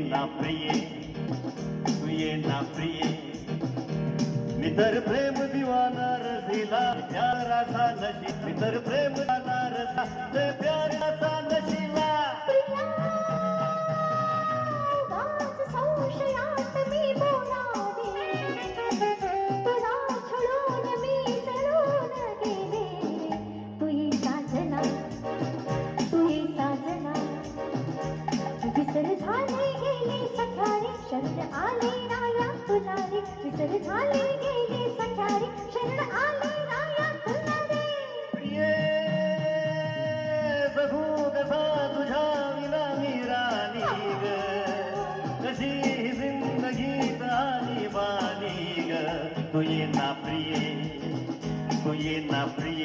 ना प्रिये, तू ये ना प्रिये, मी तर प्रेम दिवाना रसिला प्याराचा नशी, मी तर प्रेम दिवाना रसा ते प्याराचा नशीला. वाज संशयात मी बोलावे, तुला छळून मी जळून गेले. तू ये साजना, तू ये साजना, विसर झाले गेले सख्यारे शरण आले राया तुला रे. विसर झाले गेले सख्यारे शरण आले राया तुला रे. प्रिये बघू कसा तुझ्या विना मी राणी ग, कशी ही जिंदगीत आली बानी ग. तू ये ना प्रिये, तू ये ना प्रिये.